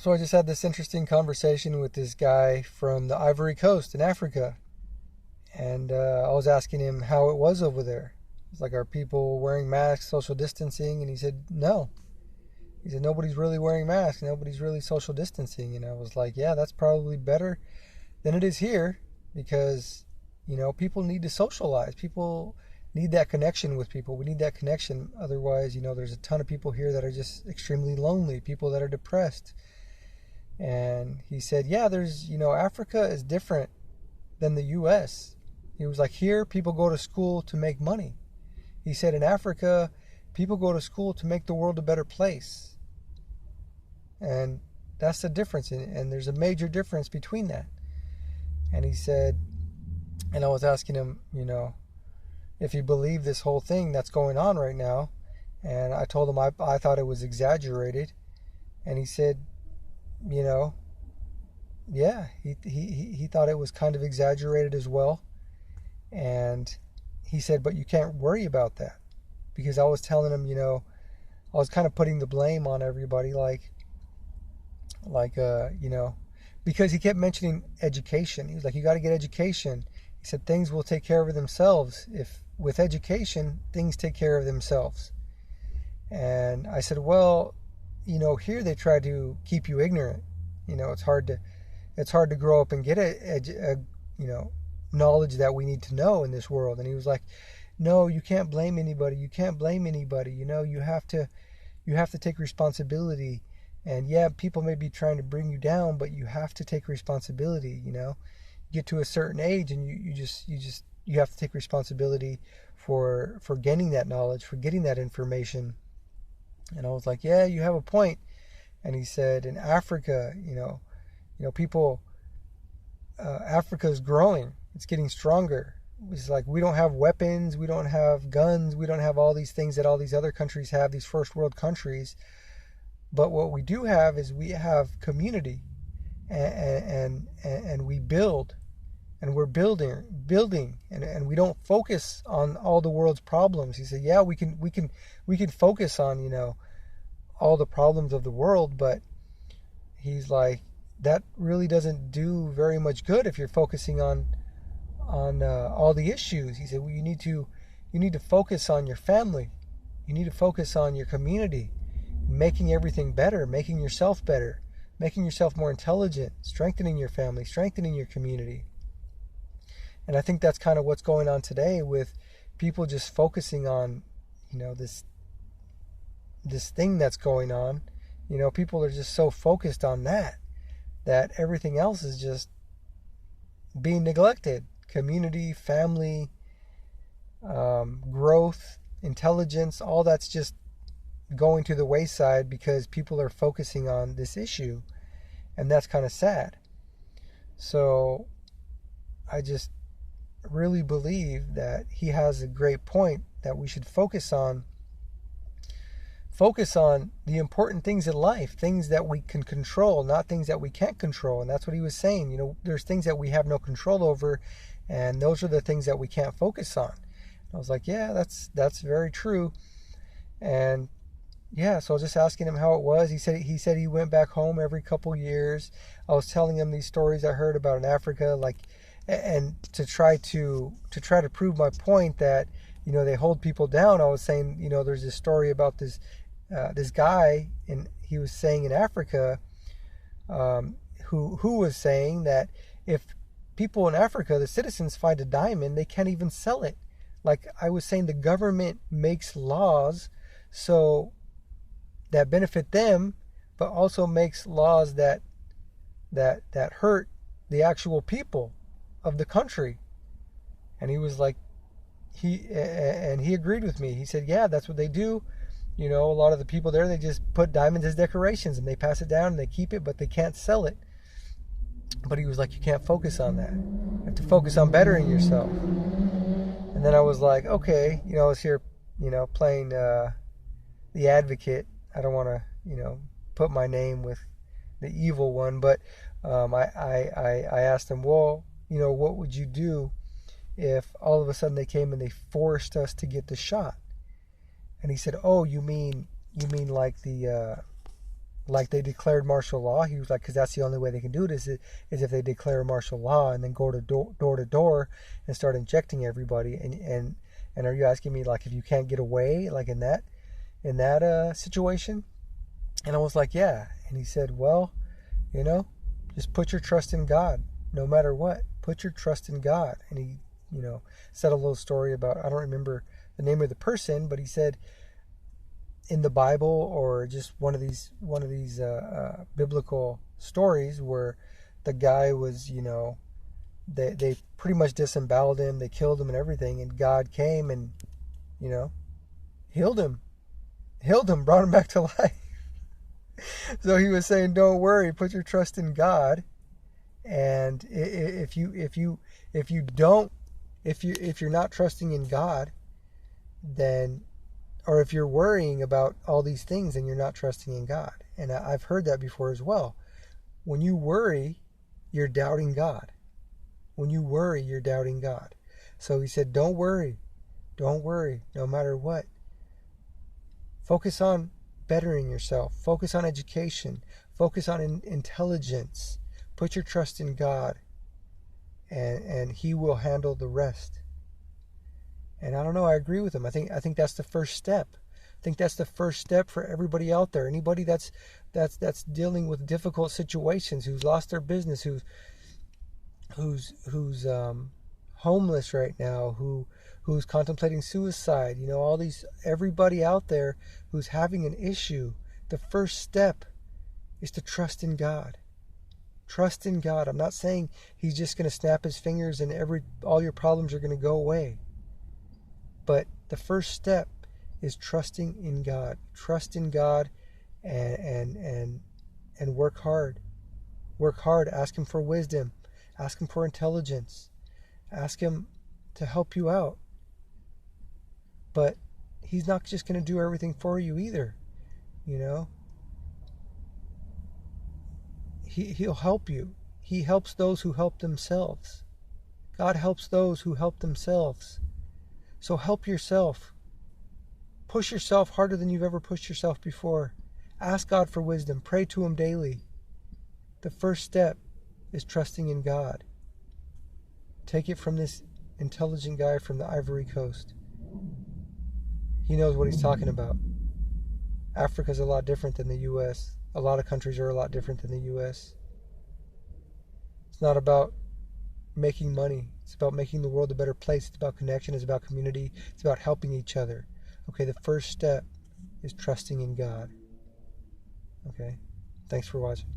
So I just had this interesting conversation with this guy from the Ivory Coast in Africa, and I was asking him how it was over there. It's like, are people wearing masks, social distancing? And he said, no. He said, nobody's really wearing masks, nobody's really social distancing. And I was like, yeah, that's probably better than it is here, because people need to socialize. People need that connection with people. We need that connection. Otherwise, there's a ton of people here that are just extremely lonely, people that are depressed. And he said, yeah, Africa is different than the US. He was like, here people go to school to make money. He said, in Africa, people go to school to make the world a better place. And that's the difference. And there's a major difference between that. And he said, and I was asking him, if he believed this whole thing that's going on right now. And I told him I thought it was exaggerated. And he said, yeah, he thought it was kind of exaggerated as well. And he said, but you can't worry about that. Because I was telling him, I was kind of putting the blame on everybody, because he kept mentioning education. He was like, you got to get education. He said, things will take care of themselves. If with education, things take care of themselves. And I said, well, here they try to keep you ignorant. It's hard to grow up and get knowledge that we need to know in this world. And he was like, no, you can't blame anybody. You can't blame anybody. You have to take responsibility. And yeah, people may be trying to bring you down, but you have to take responsibility. Get to a certain age, and you have to take responsibility for gaining that knowledge, for getting that information. And I was like, yeah, you have a point. And he said, in Africa, people, Africa is growing. It's getting stronger. It's like, we don't have weapons, we don't have guns, we don't have all these things that all these other countries have, these first world countries. But what we do have is we have community, and we build, and we're building, and we don't focus on all the world's problems. He said, yeah, we can focus on, all the problems of the world, but he's like, that really doesn't do very much good if you're focusing on all the issues. He said, well, you need to focus on your family. You need to focus on your community, making everything better, making yourself better, making yourself more intelligent, strengthening your family, strengthening your community. And I think that's kind of what's going on today with people just focusing on, this thing that's going on. People are just so focused on that everything else is just being neglected. Community, family, growth, intelligence, all that's just going to the wayside because people are focusing on this issue. And that's kind of sad. So I just really believe that he has a great point, that we should focus on the important things in life, things that we can control, not things that we can't control. And that's what he was saying. There's things that we have no control over, and those are the things that we can't focus on. I was like, yeah, that's very true. And yeah, so I was just asking him how it was. He said he went back home every couple years. I was telling him these stories I heard about in Africa, and to try to prove my point that they hold people down. I was saying, there's this story about this guy, and he was saying in Africa, who was saying that if people in Africa, the citizens, find a diamond, they can't even sell it. Like I was saying, the government makes laws so that benefit them, but also makes laws that hurt the actual people of the country. And he was like, he agreed with me. He said, yeah, that's what they do. A lot of the people there, they just put diamonds as decorations and they pass it down and they keep it, but they can't sell it. But he was like, you can't focus on that. You have to focus on bettering yourself. And then I was like, okay, I was here, playing the advocate. I don't want to, put my name with the evil one, but I asked him, well, what would you do if all of a sudden they came and they forced us to get the shot? And he said, oh, you mean like the like they declared martial law. He was like, because that's the only way they can do it is if they declare martial law and then go to door to door and start injecting everybody. And are you asking me like if you can't get away like in that situation? And I was like, yeah. And he said, well, just put your trust in God no matter what. Put your trust in God. And he, said a little story about, I don't remember the name of the person, but he said in the Bible or just one of these biblical stories where the guy was, they pretty much disemboweled him, they killed him and everything, and God came and, healed him, brought him back to life. So he was saying, don't worry, put your trust in God. And if you're not trusting in God, then, or if you're worrying about all these things and you're not trusting in God. And I've heard that before as well. When you worry, you're doubting God. When you worry, you're doubting God. So he said, don't worry, no matter what. Focus on bettering yourself. Focus on education. Focus on intelligence. Put your trust in God, and He will handle the rest. And I don't know, I agree with him. I think that's the first step. I think that's the first step for everybody out there. Anybody that's dealing with difficult situations, who's lost their business, who's homeless right now, who's contemplating suicide, everybody out there who's having an issue, the first step is to trust in God. Trust in God. I'm not saying He's just going to snap His fingers and all your problems are going to go away. But the first step is trusting in God. Trust in God and work hard. Work hard. Ask Him for wisdom. Ask Him for intelligence. Ask Him to help you out. But He's not just going to do everything for you either. He'll help you. He helps those who help themselves. God helps those who help themselves. So help yourself. Push yourself harder than you've ever pushed yourself before. Ask God for wisdom. Pray to Him daily. The first step is trusting in God. Take it from this intelligent guy from the Ivory Coast. He knows what he's talking about. Africa's a lot different than the U.S. A lot of countries are a lot different than the U.S. It's not about making money. It's about making the world a better place. It's about connection. It's about community. It's about helping each other. Okay, the first step is trusting in God. Okay, thanks for watching.